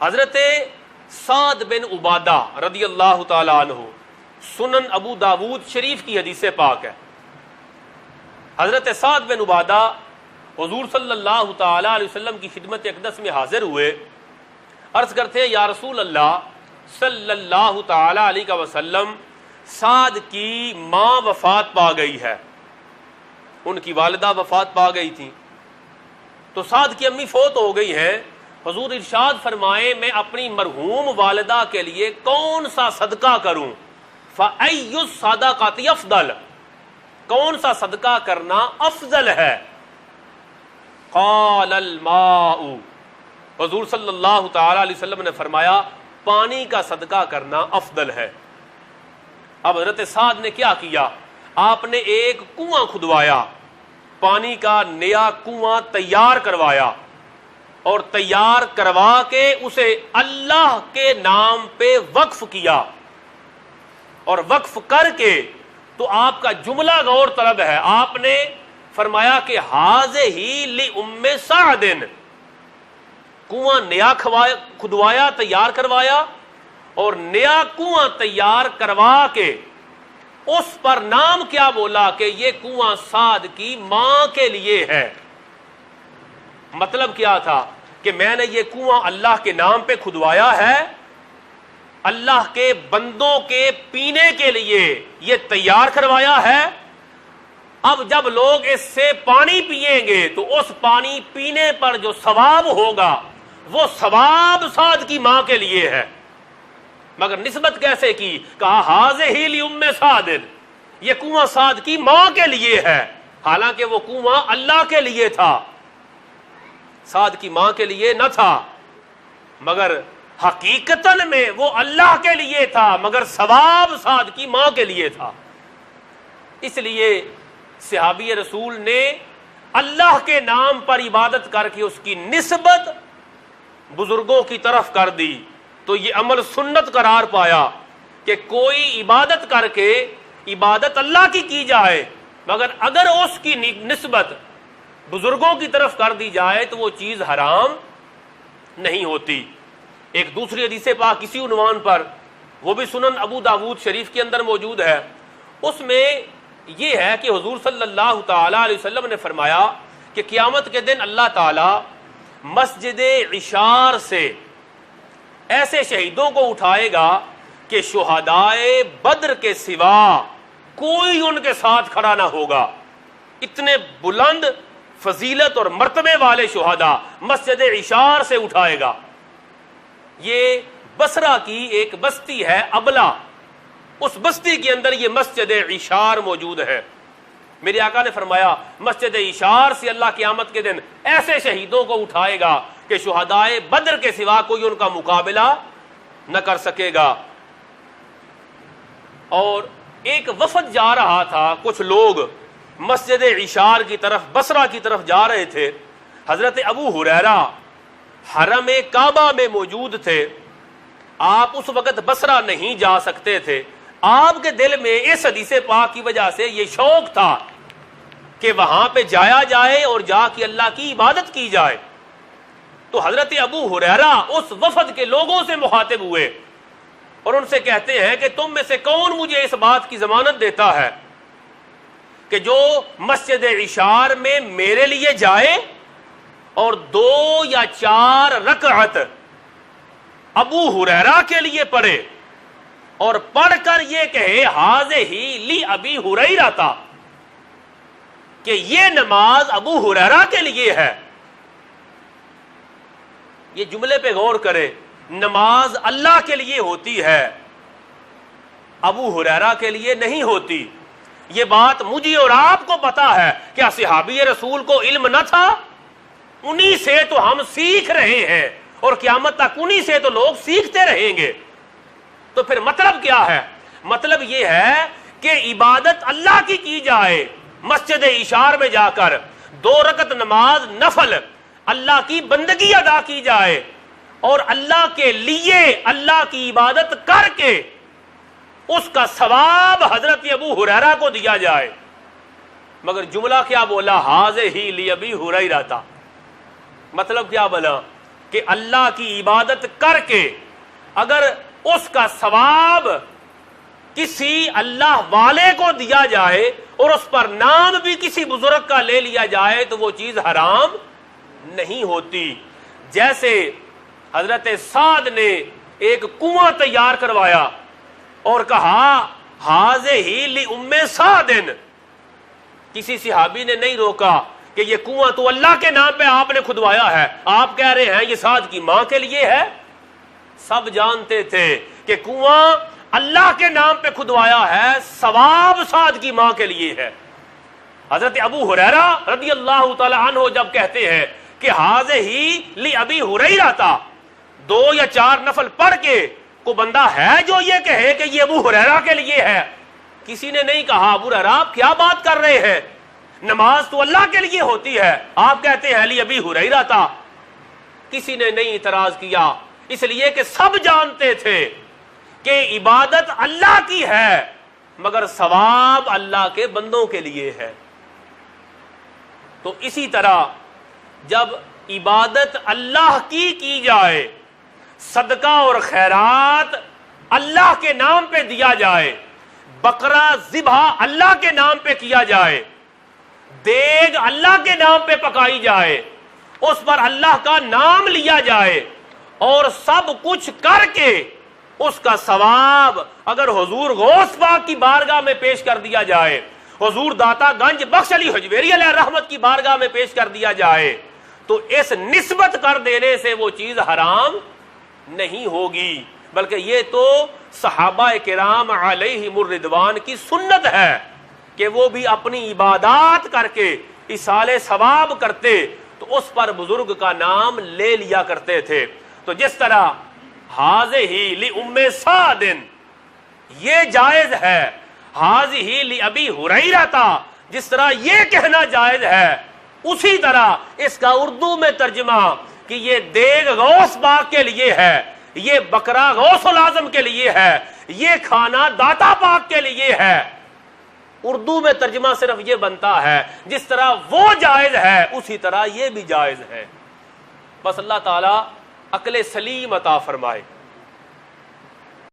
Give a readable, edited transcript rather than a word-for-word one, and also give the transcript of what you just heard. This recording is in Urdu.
حضرت سعد بن عبادہ رضی اللہ تعالی عنہ، سنن ابو داود شریف کی حدیث پاک ہے. حضرت سعد بن عبادہ حضور صلی اللہ تعالی علیہ وسلم کی خدمت اقدس میں حاضر ہوئے. عرض کرتے ہیں یا رسول اللہ صلی اللہ تعالی علیہ وسلم، سعد کی ماں وفات پا گئی ہے، ان کی والدہ وفات پا گئی تھی، تو سعد کی امی فوت ہو گئی ہیں. حضور ارشاد فرمائے میں اپنی مرحوم والدہ کے لیے کون سا صدقہ کروں؟ فَأَيُّ الصَّدَقَةِ أَفْضَلُ، کون سا صدقہ کرنا افضل ہے؟ قال الماء، حضور صلی اللہ تعالی علیہ وسلم نے فرمایا پانی کا صدقہ کرنا افضل ہے. اب حضرت سعد نے کیا کیا؟ آپ نے ایک کنواں کھدوایا، پانی کا نیا کنواں تیار کروایا، اور تیار کروا کے اسے اللہ کے نام پہ وقف کیا. اور وقف کر کے تو آپ کا جملہ غور طلب ہے، آپ نے فرمایا کہ ہذہ لأم سعد، کنواں نیا کھدوایا، تیار کروایا، اور نیا کنواں تیار کروا کے اس پر نام کیا بولا کہ یہ کنواں سعد کی ماں کے لیے ہے. مطلب کیا تھا کہ میں نے یہ کنواں اللہ کے نام پہ کھدوایا ہے، اللہ کے بندوں کے پینے کے لیے یہ تیار کروایا ہے. اب جب لوگ اس سے پانی پیئیں گے تو اس پانی پینے پر جو ثواب ہوگا وہ ثواب سعد کی ماں کے لیے ہے. مگر نسبت کیسے کی؟ کہا ہذہ لأم سعد، یہ کنواں سعد کی ماں کے لیے ہے، حالانکہ وہ کنواں اللہ کے لیے تھا، سعد کی ماں کے لیے نہ تھا. مگر حقیقتاً میں وہ اللہ کے لیے تھا، مگر ثواب سعد کی ماں کے لیے تھا. اس لیے صحابی رسول نے اللہ کے نام پر عبادت کر کے اس کی نسبت بزرگوں کی طرف کر دی، تو یہ عمل سنت قرار پایا کہ کوئی عبادت کر کے عبادت اللہ کی جائے، مگر اگر اس کی نسبت بزرگوں کی طرف کر دی جائے تو وہ چیز حرام نہیں ہوتی. ایک دوسری حدیث پاک کسی عنوان پر، وہ بھی سنن ابو داود شریف کے اندر موجود ہے، اس میں یہ ہے کہ حضور صلی اللہ تعالی علیہ وسلم نے فرمایا کہ قیامت کے دن اللہ تعالی مسجد عشار سے ایسے شہیدوں کو اٹھائے گا کہ شہدائے بدر کے سوا کوئی ان کے ساتھ کھڑا نہ ہوگا. اتنے بلند فضیلت اور مرتبے والے شہداء مسجد عشار سے اٹھائے گا. یہ بصرہ کی ایک بستی ہے ابلا، اس بستی کے اندر یہ مسجد عشار موجود ہے. میرے آقا نے فرمایا مسجد عشار سے اللہ قیامت کے دن ایسے شہیدوں کو اٹھائے گا کہ شہدائے بدر کے سوا کوئی ان کا مقابلہ نہ کر سکے گا. اور ایک وفد جا رہا تھا، کچھ لوگ مسجد عشار کی طرف، بصرہ کی طرف جا رہے تھے. حضرت ابو ہریرہ حرم کعبہ میں موجود تھے، آپ اس وقت بصرہ نہیں جا سکتے تھے. آپ کے دل میں اس حدیث پاک کی وجہ سے یہ شوق تھا کہ وہاں پہ جایا جائے اور جا کے اللہ کی عبادت کی جائے. تو حضرت ابو ہریرہ اس وفد کے لوگوں سے مخاطب ہوئے اور ان سے کہتے ہیں کہ تم میں سے کون مجھے اس بات کی ضمانت دیتا ہے کہ جو مسجد عشار میں میرے لیے جائے اور 2 یا 4 رکعت ابو ہریرہ کے لیے پڑھے اور پڑھ کر یہ کہے ہذہ لی ابی ہریرہ، کہ یہ نماز ابو ہریرہ کے لیے ہے. یہ جملے پہ غور کرے، نماز اللہ کے لیے ہوتی ہے، ابو ہریرہ کے لیے نہیں ہوتی. یہ بات مجھے اور آپ کو پتا ہے. کیا صحابی رسول کو علم نہ تھا؟ انہی سے تو ہم سیکھ رہے ہیں اور قیامت تک انہی سے تو لوگ سیکھتے رہیں گے. تو پھر مطلب کیا ہے؟ مطلب یہ ہے کہ عبادت اللہ کی جائے، مسجد عشار میں جا کر 2 رکعت نماز نفل اللہ کی بندگی ادا کی جائے اور اللہ کے لیے اللہ کی عبادت کر کے اس کا ثواب حضرت ابو ہریرہ کو دیا جائے. مگر جملہ کیا بولا؟ ہذہ لی ابی ہریرہ. مطلب کیا بنا کہ اللہ کی عبادت کر کے اگر اس کا ثواب کسی اللہ والے کو دیا جائے اور اس پر نام بھی کسی بزرگ کا لے لیا جائے تو وہ چیز حرام نہیں ہوتی. جیسے حضرت سعد نے ایک کنواں تیار کروایا اور کہا ہذہ لأم سعد، کسی صحابی نے نہیں روکا کہ یہ کنواں تو اللہ کے نام پہ آپ نے کھدوایا ہے، آپ کہہ رہے ہیں یہ سعد کی ماں کے لیے ہے. سب جانتے تھے کہ کنواں اللہ کے نام پہ کھدوایا ہے، ثواب سعد کی ماں کے لیے ہے. حضرت ابو ہریرہ رضی اللہ تعالی عنہ جب کہتے ہیں کہ ہذہ لأبی ہریرہ، 2 یا 4 نفل پڑھ کے کو بندہ ہے جو یہ کہے کہ یہ ابو ہریرہ کے لیے ہے. کسی نے نہیں کہا ابو ہریرہ آپ کیا بات کر رہے ہیں، نماز تو اللہ کے لیے ہوتی ہے، آپ کہتے ہیں لأبی ہریرہ تھا. کسی نے نہیں اعتراض کیا، اس لیے کہ سب جانتے تھے کہ عبادت اللہ کی ہے مگر ثواب اللہ کے بندوں کے لیے ہے. تو اسی طرح جب عبادت اللہ کی جائے، صدقہ اور خیرات اللہ کے نام پہ دیا جائے، بقرہ ذبح اللہ کے نام پہ کیا جائے، دیگ اللہ کے نام پہ پکائی جائے، اس پر اللہ کا نام لیا جائے اور سب کچھ کر کے اس کا ثواب اگر حضور غوث پاک کی بارگاہ میں پیش کر دیا جائے، حضور داتا گنج بخش علی حجویری علیہ رحمت کی بارگاہ میں پیش کر دیا جائے تو اس نسبت کر دینے سے وہ چیز حرام نہیں ہوگی، بلکہ یہ تو صحابہ کرام علیہم الرضوان کی سنت ہے کہ وہ بھی اپنی عبادات کر کے ایصال ثواب کرتے تو اس پر بزرگ کا نام لے لیا کرتے تھے. تو جس طرح ہذہ لأم سعد یہ جائز ہے، ہذہ لأبی ہریرہ جس طرح یہ کہنا جائز ہے، اسی طرح اس کا اردو میں ترجمہ کہ یہ دیگ غوث پاک کے لیے ہے، یہ بکرا غوث العظم کے لیے ہے، یہ کھانا داتا پاک کے لیے ہے، اردو میں ترجمہ صرف یہ بنتا ہے جس طرح وہ جائز ہے اسی طرح یہ بھی جائز ہے. بس اللہ تعالی عقل سلیم عطا فرمائے.